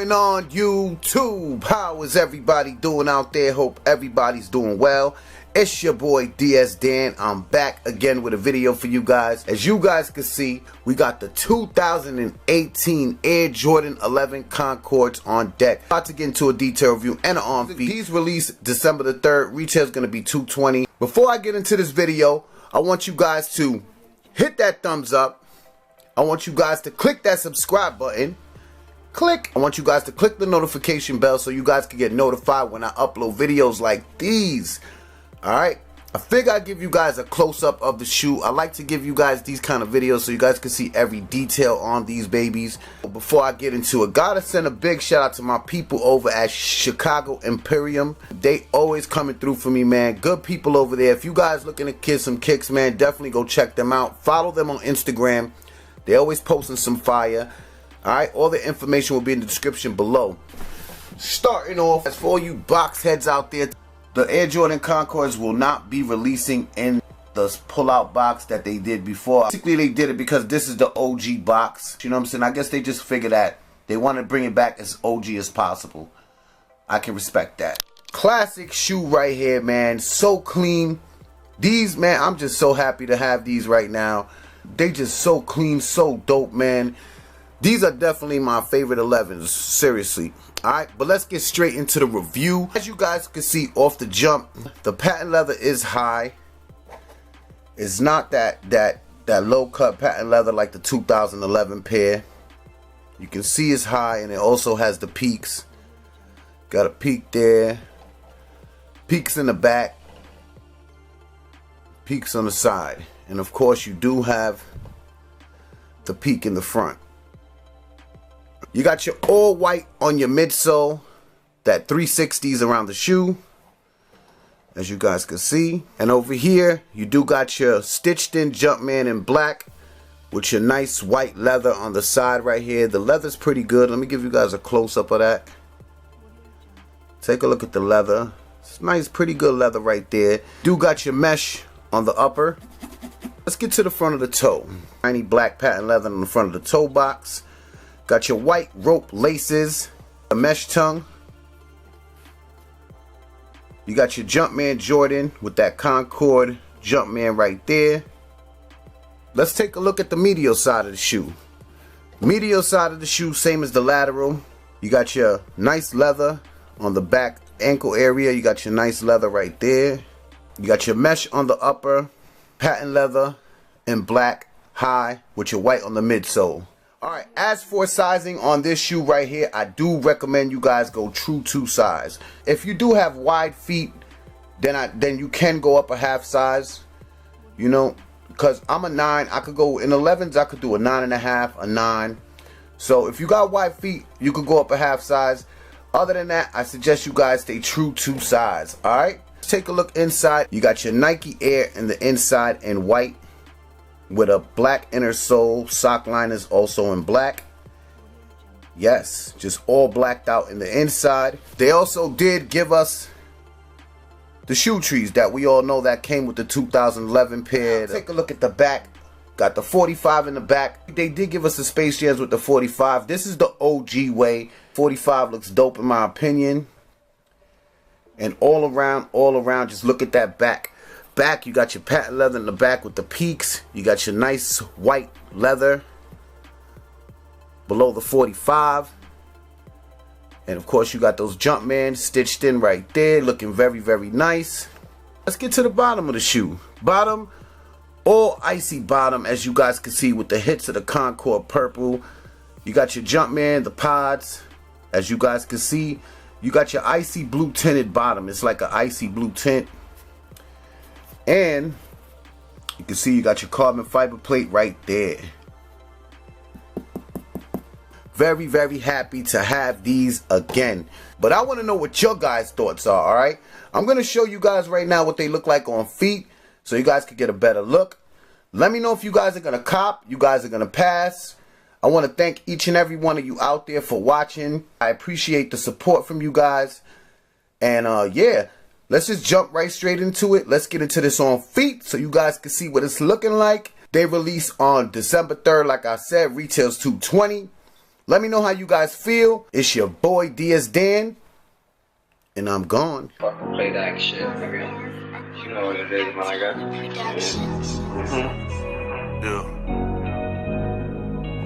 going on, YouTube? How is everybody doing out there? Hope everybody's doing well. It's your boy DS Dan. I'm back again with a video for you guys. As you guys can see, we got the 2018 Air Jordan 11 Concords on deck. About to get into a detail review and an on feet. These released December the 3rd. Retail is going to be $220. Before I get into this video, I want you guys to hit that thumbs up. I want you guys to click that subscribe button. I want you guys to click the notification bell so you guys can get notified when I upload videos like these. Alright, I figure I'd give you guys a close-up of the shoe. I like to give you guys these kind of videos so you guys can see every detail on these babies. Before I get into it, gotta send a big shout out to my people over at Chicago Imperium. They always coming through for me, man. Good people over there. If you guys looking to get some kicks, man, definitely go check them out. Follow them on Instagram. They always posting some fire. Alright, all the information will be in the description below. Starting off, as for all you box heads out there, the Air Jordan Concords will not be releasing in the pull-out box that they did before. Basically, they did it because this is the OG box. You know what I'm saying? I guess they just figured that they want to bring it back as OG as possible. I can respect that. Classic shoe right here, man. So clean. These, man, I'm just so happy to have these right now. They just so clean, so dope, man. These are definitely my favorite 11s, seriously. Alright, but let's get straight into the review. As you guys can see off the jump, the patent leather is high. It's not that low cut patent leather like the 2011 pair. You can see it's high, and it also has the peaks. Got a peak there. Peaks in the back. Peaks on the side. And of course you do have the peak in the front. You got your all white on your midsole, that 360s around the shoe, as you guys can see. And over here, you do got your stitched in Jumpman in black with your nice white leather on the side right here. The leather's pretty good. Let me give you guys a close-up of that. Take a look at the leather. It's nice, pretty good leather right there. Do got your mesh on the upper. Let's get to the front of the toe. Tiny black patent leather on the front of the toe box. Got your white rope laces, a mesh tongue. You got your Jumpman Jordan with that Concord Jumpman right there. Let's take a look at the medial side of the shoe. Medial side of the shoe, same as the lateral. You got your nice leather on the back ankle area. You got your nice leather right there. You got your mesh on the upper, patent leather in black, high, with your white on the midsole. Alright, as for sizing on this shoe right here, I do recommend you guys go true to size. If you do have wide feet, then you can go up a half size. You know, because I'm a 9. I could go in 11s, I could do a 9.5, a 9. So if you got wide feet, you could go up a half size. Other than that, I suggest you guys stay true to size. Alright, let's take a look inside. You got your Nike Air in the inside in white, with a black inner sole. Sock line is also in black. Yes, just all blacked out in the inside. They also did give us the shoe trees that we all know that came with the 2011 pair. Take a look at the back. Got the 45 in the back. They did give us the Space Jams with the 45. This is the OG way. 45 looks dope in my opinion. And all around, just look at that back. You got your patent leather in the back with the peaks. You got your nice white leather below the 45. And of course you got those Jumpman stitched in right there, looking very, very nice. Let's get to the bottom of the shoe. Bottom, all icy bottom, as you guys can see, with the hits of the Concord purple. You got your Jumpman, the pods, as you guys can see. You got your icy blue tinted bottom. It's like an icy blue tint. And you can see you got your carbon fiber plate right there. Very, very happy to have these again. But I want to know what your guys' thoughts are, alright? I'm going to show you guys right now what they look like on feet so you guys can get a better look. Let me know if you guys are going to cop, you guys are going to pass. I want to thank each and every one of you out there for watching. I appreciate the support from you guys. And yeah. Let's just jump right straight into it. Let's get into this on feet so you guys can see what it's looking like. They release on December 3rd, like I said. Retails $220. Let me know how you guys feel. It's your boy DS Dan, and I'm gone. Fucking play that shit, nigga. You know what it is, my nigga. Yeah.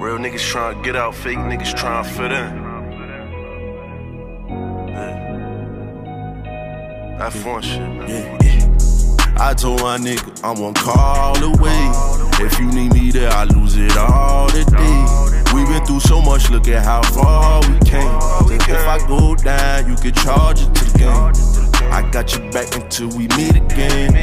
Real niggas trying to get out, fake niggas trying to fit in. Yeah. That fun shit, man. Yeah. I told my nigga I'm one call away. If you need me there, I lose it all today. We been through so much, look at how far we came. If I go down, you can charge it to the game. I got your back until we meet again.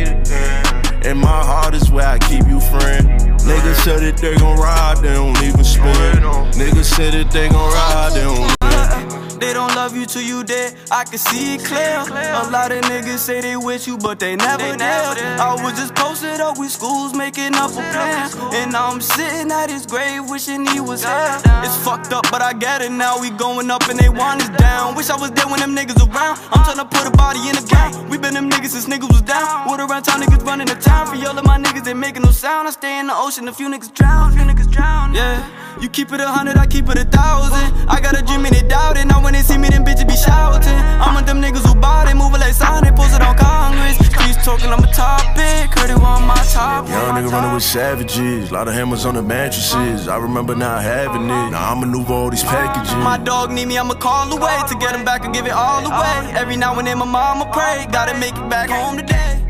And my heart is where I keep you, friend. Niggas said that they gon' ride, they don't even spin. Niggas said that they gon' ride, they don't live. They don't love you till you dead, I can see it clear. A lot of niggas say they with you, but they never there. I was just posted up with schools, making up a plan. And now I'm sitting at his grave, wishing he was here. It's fucked up, but I get it now. We going up and they want us down. Wish I was there when them niggas around. I'm tryna put a body in the ground. We been them niggas since niggas was down. Word around town, niggas running the town. For all of my niggas, they making no sound. I stay in the ocean, a few niggas drown. Yeah, you keep it 100, I keep it 1,000. I got a dream and they doubt it. Now when they see me, them bitches be shouting. I'm with them niggas who bout it, moving like sign, they posted on Congress. Streets talking, I'm a topic, heard it on my top. Young nigga running with savages, lot of hammers on the mattresses. I remember not having it, now I maneuver all these packages. My dog need me, I'ma call away. To get him back and give it all away. Every now and then my mama pray, gotta make it back home today.